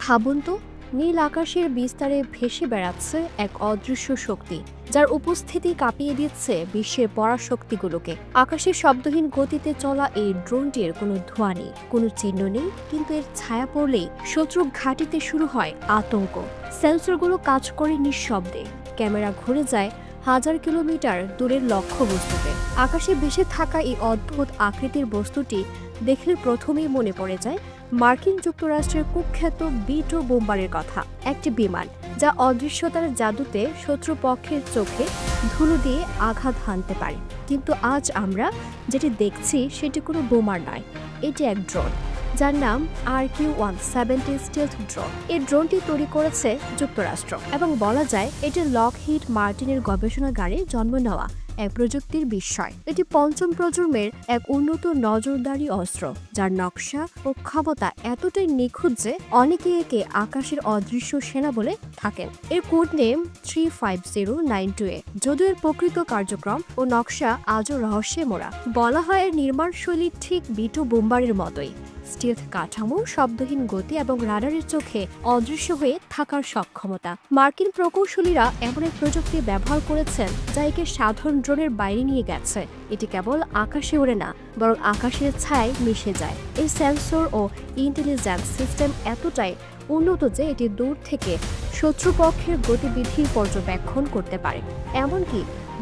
ভাবুন তো, নীল আকাশের বিস্তারে ভেসে বেড়াচ্ছে এক অদৃশ্য শক্তি, যার উপস্থিতি কাঁপিয়ে দিচ্ছে বিশ্বের পরাশক্তিগুলোকে। আকাশে শব্দহীন গতিতে চলা এই ড্রোনটির কোনো ধোঁয়া নেই, কোনো চিহ্ন নেই, কিন্তু এর ছায়া পড়লেই শত্রু ঘাঁটিতে শুরু হয় আতঙ্ক। সেন্সরগুলো কাজ করে নিঃশব্দে, ক্যামেরা ঘুরে যায় হাজার কিলোমিটার দূরের লক্ষ্যবস্তুতে। আকাশে ভেসে থাকা এই অদ্ভুত আকৃতির বস্তুটি দেখলে প্রথমেই মনে পড়ে যায় মার্কিন যুক্তরাষ্ট্রের কুখ্যাত B-2 বোম্বারের কথা। একটি বিমান যা অদৃশ্যতার জাদুতে শত্রুপক্ষের চোখে ধুলো দিয়ে আঘাত হানতে পারে। কিন্তু আজ আমরা যেটি দেখছি সেটি কোনো বোমার নয়, এটি এক ড্রোন, যার নাম RQ-170 স্টেলথ ড্রোন। এই ড্রোনটি তৈরি করেছে যুক্তরাষ্ট্র এবং বলা যায় এটি লকহিড মার্টিনের গবেষণাগারে জন্ম নেওয়া এক প্রযুক্তির বিস্ময়। এটি পঞ্চম প্রজন্মের এক উন্নত নজরদারি অস্ত্র, যার নকশা ও ক্ষমতা এতটাই নিখুঁত যে অনেকে একে আকাশের অদৃশ্য সেনা বলে থাকেন। এর কোড নেম 35092A, যদিও এর প্রকৃত কার্যক্রম ও নকশা আজও রহস্যে মোড়া। বলা হয় এর নির্মাণশৈলী ঠিক B-2 বোম্বারের মতোই, স্টিলথ কাঠামো, শব্দহীন গতি এবং রাডারের চোখে অদৃশ্য হয়ে থাকার সক্ষমতা। মার্কিন প্রকৌশলীরা এমন এক প্রযুক্তি ব্যবহার করেছেন যা একে সাধারণ ড্রোনের বাইরে নিয়ে গেছে। এটি কেবল আকাশে ওড়ে না, বরং আকাশের ছায়ায় মিশে যায়। এই সেন্সর ও ইন্টেলিজেন্স সিস্টেম এতটাই উন্নত যে এটি দূর থেকে শত্রুপক্ষের গতিবিধি পর্যবেক্ষণ করতে পারে, এমনকি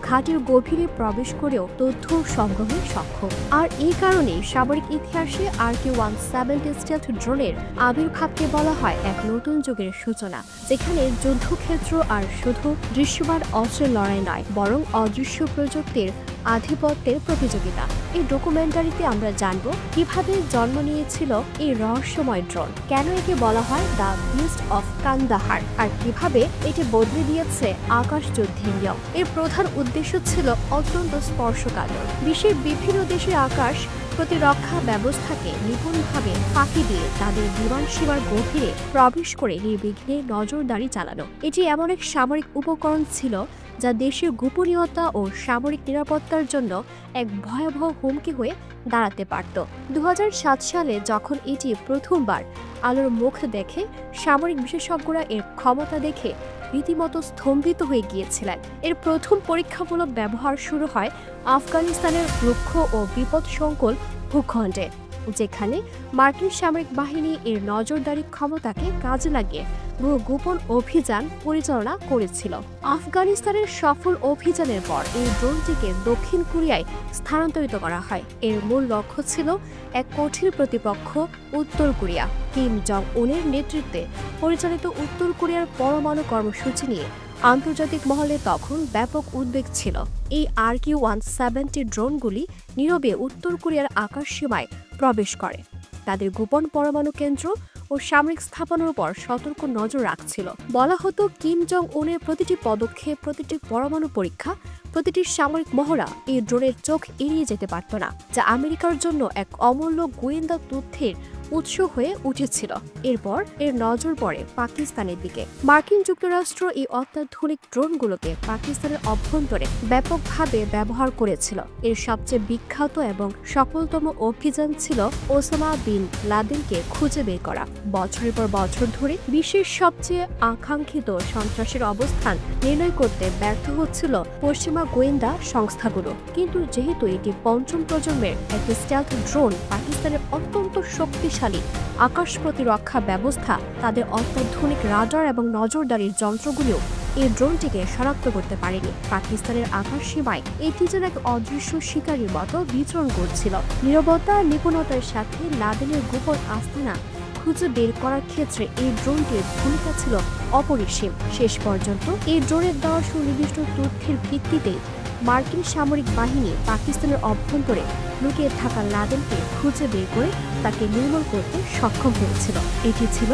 ঘাটির গভীরে প্রবেশ করেও তথ্য সংগ্রহে সক্ষম। আর এই কারণে সামরিক ইতিহাসে RQ-170 স্টেলথ ড্রোনের আবির্ভাবকে বলা হয় এক নতুন যুগের সূচনা, যেখানে যুদ্ধক্ষেত্র আর শুধু দৃশ্যমান অস্ত্রের লড়াই নয়, বরং অদৃশ্য প্রযুক্তির আধিপত্যের প্রতিযোগিতা। এই ডকুমেন্টারিতে আমরা জানব কিভাবে জন্ম নিয়েছিল এই রহস্যময় ড্রোন, কেন একে বলা হয় দ্য বিস্ট অফ কান্দাহার, আর কিভাবে এটি বদলে দিয়েছে আকাশ যুদ্ধের নিয়ম। এর প্রধান উদ্দেশ্য ছিল অত্যন্ত স্পর্শকাতর। বিশ্বের বিভিন্ন দেশের আকাশ প্রতিরক্ষা ব্যবস্থাকে নিপুণভাবে ফাঁকি দিয়ে তাদের বিমান সীমার গভীরে প্রবেশ করে নির্বিঘ্নে নজরদারি চালানো। এটি এমন এক সামরিক উপকরণ ছিল যা দেশের গোপনীয়তা ও সামরিক নিরাপত্তার জন্য এক ভয়াবহ হুমকি হয়ে দাঁড়াতে পারত। 2007 সালে যখন এটি প্রথমবার আলোর মুখ দেখে, সামরিক বিশেষজ্ঞরা এর ক্ষমতা দেখে রীতিমতো স্তম্ভিত হয়ে গিয়েছিলেন। এর প্রথম পরীক্ষামূলক ব্যবহার শুরু হয় আফগানিস্তানের রুক্ষ ও বিপদসংকুল ভূখণ্ডে, যেখানে মার্কিন সামরিক বাহিনী এর নজরদারি ক্ষমতাকে কাজে লাগিয়ে বহু গোপন অভিযান পরিচালনা করেছিল। আফগানিস্তানের সফল অভিযানের পর এই ড্রোনটিকে দক্ষিণ কোরিয়ায় স্থানান্তরিত করা হয়। এর মূল লক্ষ্য ছিল এক কঠিন প্রতিপক্ষ উত্তর কোরিয়া। কিম জং উনের নেতৃত্বে পরিচালিত উত্তর কোরিয়ার পরমাণু কর্মসূচি নিয়ে আন্তর্জাতিক মহলে তখন ব্যাপক উদ্বেগ ছিল। এই RQ-170 ড্রোনগুলি নীরবে উত্তর কোরিয়ার আকাশ সীমায় প্রবেশ করে, তাদের গোপন পরমাণু কেন্দ্র ও সামরিক স্থাপনার উপর সতর্ক নজর রাখছিল। বলা হতো কিম জং উনের প্রতিটি পদক্ষেপ, প্রতিটি পরমাণু পরীক্ষা, প্রতিটি সামরিক মহড়া এই ড্রোনের চোখ এড়িয়ে যেতে পারত না, যা আমেরিকার জন্য এক অমূল্য গোয়েন্দা তথ্যের উৎস হয়ে উঠেছিল। এরপর এর নজর পড়ে পাকিস্তানের দিকে। মার্কিন যুক্তরাষ্ট্র এই অত্যাধুনিক ড্রোনগুলোকে পাকিস্তানের অভ্যন্তরে ব্যাপকভাবে ব্যবহার করেছিল। এর সবচেয়ে বিখ্যাত এবং সফলতম অভিযান ছিল ওসামা বিন লাদেনকে খুঁজে বের করা। বছরের পর বছর ধরে বিশ্বের সবচেয়ে আকাঙ্ক্ষিত সন্ত্রাসের অবস্থান নির্ণয় করতে ব্যর্থ হচ্ছিল পশ্চিমা গোয়েন্দা সংস্থাগুলো। কিন্তু যেহেতু এটি পঞ্চম প্রজন্মের একটি স্টেলথ ড্রোন, পাকিস্তানের অত্যন্ত শক্তিশালী আকাশ প্রতিরক্ষা ব্যবস্থা, তাদের অত্যাধুনিক রাডার এবং নজরদারির যন্ত্রগুলিও এই ড্রোনটিকে শনাক্ত করতে পারেনি। পাকিস্তানের আকাশ সীমায় এটি যেন এক অদৃশ্য শিকারীর মতো বিচরণ করছিল। নীরবতা আর নিপুণতার সাথে লাদেনের গোপন আস্তানা খুঁজে বের করার ক্ষেত্রে এই ড্রোনটির ভূমিকা ছিল অপরিসীম। শেষ পর্যন্ত এই ড্রোনের দেওয়া সুনির্দিষ্ট তথ্যের ভিত্তিতে মার্কিন সামরিক বাহিনী পাকিস্তানের অভ্যন্তরে লুকিয়ে থাকা লাদেনকে খুঁজে বের করে তাকে নির্মূল করতে সক্ষম হয়েছিল। এটি ছিল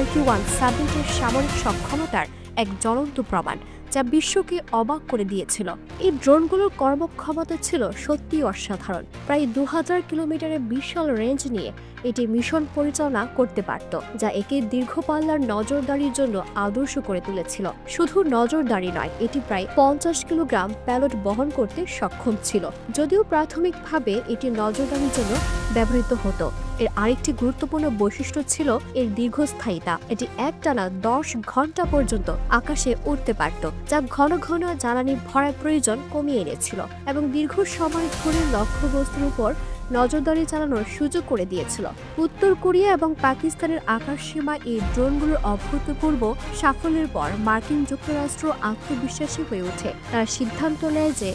RQ-170 সামরিক সক্ষমতার এক জ্বলন্ত প্রমাণ, যা বিশ্বকে অবাক করে দিয়েছিল। এই ড্রোনগুলোর কর্মক্ষমতা ছিল সত্যি অসাধারণ। প্রায় 2000 কিলোমিটারের বিশাল রেঞ্জ নিয়ে এটি মিশন পরিচালনা করতে পারত, যা একে দীর্ঘ পাল্লার নজরদারির জন্য আদর্শ করে তুলেছিল। শুধু নজরদারি নয়, এটি প্রায় 50 কিলোগ্রাম প্যালোড বহন করতে সক্ষম ছিল। যদিও প্রাথমিকভাবে এটি নজরদারির জন্য ব্যবহৃত হতো, এর আরেকটি গুরুত্বপূর্ণ বৈশিষ্ট্য ছিল এর দীর্ঘস্থায়িতা। এটি একটানা 10 ঘন্টা পর্যন্ত আকাশে উড়তে পারত, যা ঘন ঘন জ্বালানি ভরার প্রয়োজন কমিয়ে এনেছিল এবং দীর্ঘ সময় ধরে লক্ষ্যবস্তুর উপর নজরদারি চালানোর সুযোগ করে দিয়েছিল। উত্তর কোরিয়া এবং পাকিস্তানের আকাশ সীমা এই ড্রোনগুলোর অভূতপূর্ব সাফল্যের পর মার্কিন যুক্তরাষ্ট্র আত্মবিশ্বাসী হয়ে ওঠে। তারা সিদ্ধান্ত নেয় যে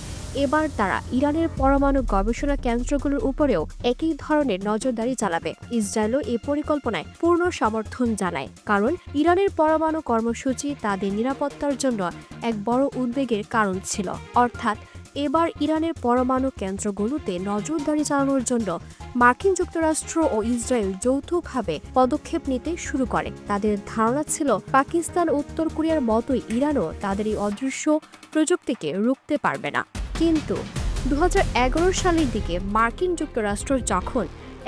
এবার তারা ইরানের পরমাণু গবেষণা কেন্দ্রগুলোর উপরেও একই ধরনের নজরদারি চালাবে। ইসরায়েলও এই পরিকল্পনায় পূর্ণ সমর্থন জানায়, কারণ ইরানের পরমাণু কর্মসূচি তাদের নিরাপত্তার জন্য এক বড় উদ্বেগের কারণ ছিল। অর্থাৎ এবার ইরানের পরমাণু কেন্দ্রগুলোতে নজরদারি চালানোর জন্য মার্কিন যুক্তরাষ্ট্র ও ইসরায়েল যৌথভাবে পদক্ষেপ নিতে শুরু করে। তাদের ধারণা ছিল পাকিস্তান উত্তর কোরিয়ার মতোই ইরানও তাদের এই অদৃশ্য প্রযুক্তিকে রুখতে পারবে না। কিন্তু 2011 সালের দিকে মার্কিন যুক্তরাষ্ট্র যখন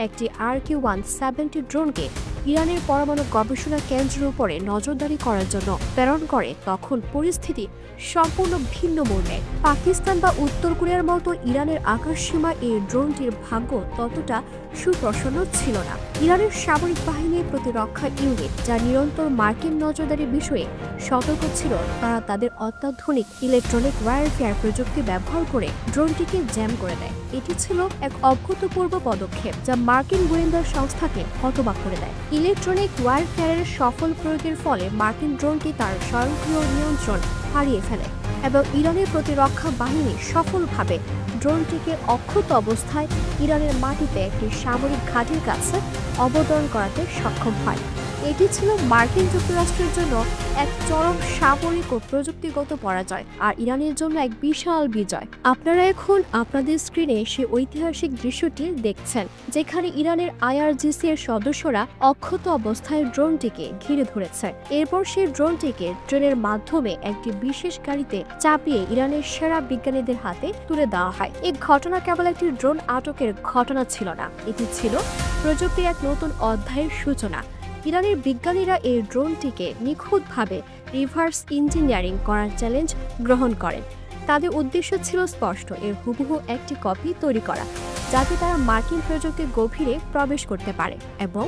একটি RQ-170 ড্রোনকে ইরানের পরমাণু গবেষণা কেন্দ্রের উপরে নজরদারি করার জন্য প্রেরণ করে, তখন পরিস্থিতি সম্পূর্ণ ভিন্ন মোড় নেয়। পাকিস্তান বা উত্তর কোরিয়ার মতো ইরানের আকাশসীমা এই ড্রোনটির ভাগ্য ততটা সুপ্রসন্ন ছিল না। ইরানের সামরিক বাহিনীর প্রতিরক্ষা ইউনিট, যা নিরন্তর মার্কিন নজরদারির বিষয়ে সতর্ক ছিল, তারা তাদের অত্যাধুনিক ইলেকট্রনিক ওয়ারফেয়ার প্রযুক্তি ব্যবহার করে ড্রোনটিকে জ্যাম করে দেয়। এটি ছিল এক অভূতপূর্ব পদক্ষেপ যা মার্কিন গোয়েন্দা সংস্থাকে হতবাক করে দেয়। ইলেকট্রনিক ওয়ারফেয়ারের সফল প্রয়োগের ফলে মার্কিন ড্রোনটি তার স্বয়ংক্রিয় নিয়ন্ত্রণ হারিয়ে ফেলে এবং ইরানের প্রতিরক্ষা বাহিনী সফলভাবে ড্রোনটিকে অক্ষত অবস্থায় ইরানের মাটিতে একটি সামরিক ঘাঁটির কাছে অবতরণ করাতে সক্ষম হয়। এটি ছিল মার্কিন যুক্তরাষ্ট্রের জন্য এক চরম সামরিক ও প্রযুক্তিগত পরাজয়, আর ইরানের জন্য এক বিশাল বিজয়। আপনারা এখন আপনাদের স্ক্রিনে সেই ঐতিহাসিক দৃশ্যটি দেখছেন, যেখানে ইরানের IRGC এর সদস্যরা অক্ষত অবস্থায় ড্রোনটিকে ঘিরে ধরেছে। এরপর সেই ড্রোনটিকে ট্রেনের মাধ্যমে একটি বিশেষ গাড়িতে চাপিয়ে ইরানের সেরা বিজ্ঞানীদের হাতে তুলে দেওয়া হয়। এই ঘটনা কেবল একটি ড্রোন আটকের ঘটনা ছিল না, এটি ছিল প্রযুক্তির এক নতুন অধ্যায়ের সূচনা। ইরানের বিজ্ঞানীরা এই ড্রোনটিকে নিখুঁতভাবে রিভার্স ইঞ্জিনিয়ারিং করার চ্যালেঞ্জ গ্রহণ করেন। তাদের উদ্দেশ্য ছিল স্পষ্ট, এর হুবহু একটি কপি তৈরি করা, যাতে তারা মার্কিন প্রযুক্তির গভীরে প্রবেশ করতে পারে এবং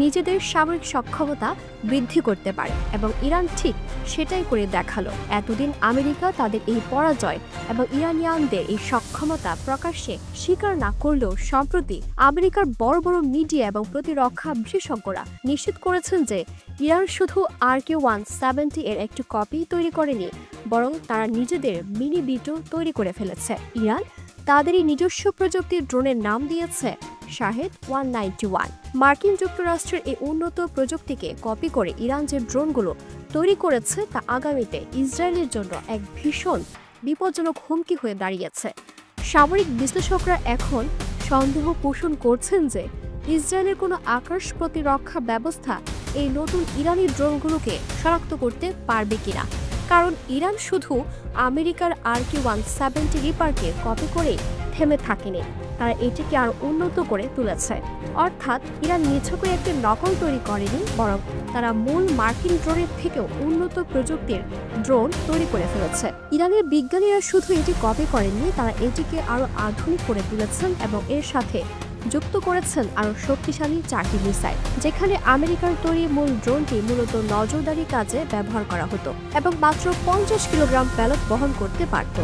নিজেদের সামরিক সক্ষমতা বৃদ্ধি করতে পারে। এবং ইরান ঠিক সেটাই করে দেখালো। এতদিন আমেরিকা তাদের এই পরাজয় এবং ইরানিয়ানদের এই সক্ষমতা প্রকাশ্যে স্বীকার না করলেও সম্প্রতি আমেরিকার বড় বড় মিডিয়া এবং প্রতিরক্ষা বিশেষজ্ঞরা নিশ্চিত করেছেন যে ইরান শুধু RQ-170 এর একটি কপি তৈরি করেনি, বরং তারা নিজেদের মিনি বিটও তৈরি করে ফেলেছে। ইরান তাদের এই নিজস্ব প্রযুক্তির ড্রোনের নাম দিয়েছে শাহেদ 191। মার্কিন যুক্তরাষ্ট্রের এই উন্নত প্রযুক্তিকে কপি করে ইরান যে ড্রোনগুলো তৈরি করেছে তা আগামীতে ইসরায়েলের জন্য এক ভীষণ বিপজ্জনক হুমকি হয়ে দাঁড়িয়েছে। সামরিক বিশ্লেষকরা এখন সন্দেহ পোষণ করছেন যে ইসরায়েলের কোনো আকাশ প্রতিরক্ষা ব্যবস্থা এই নতুন ইরানি ড্রোনগুলোকে শনাক্ত করতে পারবে কিনা, কারণ ইরান শুধু আমেরিকার RQ-170 রিপারকে কপি করে থেমে থাকেনি, তারা এটিকে আরও উন্নত করে তুলেছে। অর্থাৎ ইরান নিছকই একটি নকল তৈরি করেনি, বরং তারা মূল মার্কিন ড্রোনের থেকেও উন্নত প্রযুক্তির ড্রোন তৈরি করে ফেলেছে। ইরানের বিজ্ঞানীরা শুধু এটি কপি করেননি, তারা এটিকে আরও আধুনিক করে তুলেছেন এবং এর সাথে যুক্ত করেছেন আরও শক্তিশালী 4টি মিসাইল। যেখানে আমেরিকার তৈরি মূল ড্রোনটি মূলত নজরদারি কাজে ব্যবহার করা হতো এবং মাত্র 50 কিলোগ্রাম প্যালট বহন করতে পারত,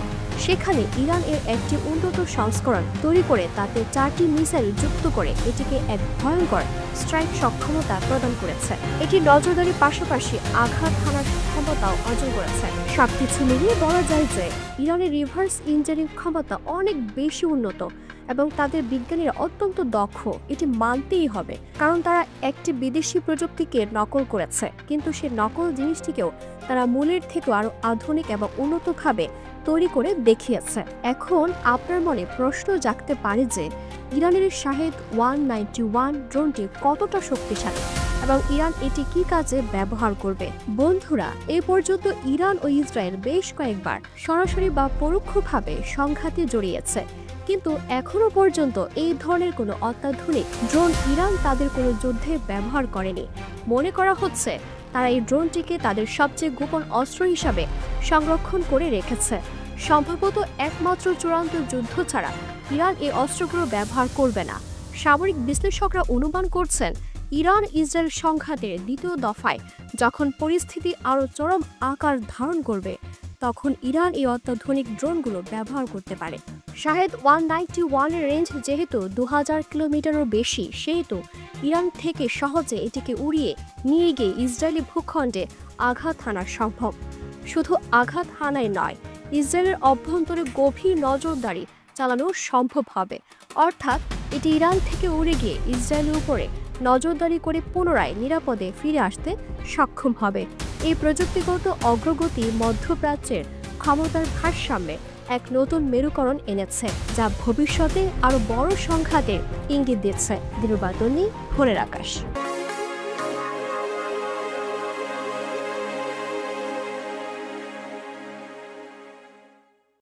সেখানে ইরান এর একটি উন্নত সংস্করণ তৈরি করে তাতে 4টি মিসাইল যুক্ত করে এটিকে এক ভয়ঙ্কর স্ট্রাইক সক্ষমতা প্রদান করেছে। এটি নজরদারির পাশাপাশি আঘাত হানার ক্ষমতাও অর্জন করেছে। সবকিছু মিলিয়ে বলা যায় যে ইরানের রিভার্স ইঞ্জিনিয়ারিং ক্ষমতা অনেক বেশি উন্নত এবং তাদের বিজ্ঞানীরা অত্যন্ত দক্ষ, এটি মানতেই হবে, কারণ তারা একটি বিদেশি প্রযুক্তিকে নকল করেছে, কিন্তু সে নকল জিনিসটিকেও তারা মূলের থেকেও আরও আধুনিক এবং উন্নতভাবে তৈরি করে দেখিয়েছে। এখন আপনার মনে প্রশ্ন জাগতে পারে যে ইরানের শাহেদ 191 ড্রোনটি কতটা শক্তিশালী এবং ইরান এটি কি কাজে ব্যবহার করবে। বন্ধুরা, এই পর্যন্ত ইরান ও ইসরায়েল বেশ কয়েকবার সরাসরি বা পরোক্ষভাবে সংঘাতে জড়িয়েছে, কিন্তু এখনো পর্যন্ত এই ধরনের কোনো অত্যাধুনিক ড্রোন ইরান তাদের কোনো যুদ্ধে ব্যবহার করেনি। মনে করা হচ্ছে তারা এই ড্রোনটিকে তাদের সবচেয়ে গোপন অস্ত্র হিসাবে সংরক্ষণ করে রেখেছে। সম্ভবত একমাত্র চূড়ান্ত যুদ্ধ ছাড়া ইরান এই অস্ত্রগুলো ব্যবহার করবে না। সামরিক বিশ্লেষকরা অনুমান করছেন ইরান ইসরায়েল সংঘাতের দ্বিতীয় দফায় যখন পরিস্থিতি আরও চরম আকার ধারণ করবে তখন ইরান এই অত্যাধুনিক ড্রোনগুলো ব্যবহার করতে পারে। শাহেদ 191 এর রেঞ্জ যেহেতু 2000 কিলোমিটারও বেশি, সেহেতু ইরান থেকে সহজে এটিকে উড়িয়ে নিয়ে গিয়ে ইসরায়েলি ভূখণ্ডে আঘাত হানা সম্ভব। শুধু আঘাত হানাই নয়, ইসরায়েলের অভ্যন্তরে গভীর নজরদারি চালানো সম্ভব হবে। অর্থাৎ এটি ইরান থেকে উড়ে গিয়ে ইসরায়েলের উপরে নজরদারি করে পুনরায় নিরাপদে ফিরে আসতে সক্ষম হবে। এই প্রযুক্তিগত অগ্রগতি মধ্যপ্রাচ্যের ক্ষমতার ভারসাম্যে এক নতুন মেরুকরণ এনেছে, যা ভবিষ্যতে আরও বড় সংঘাতের ইঙ্গিত দিচ্ছে। দিনুবাতনি, ভোরের আকাশ।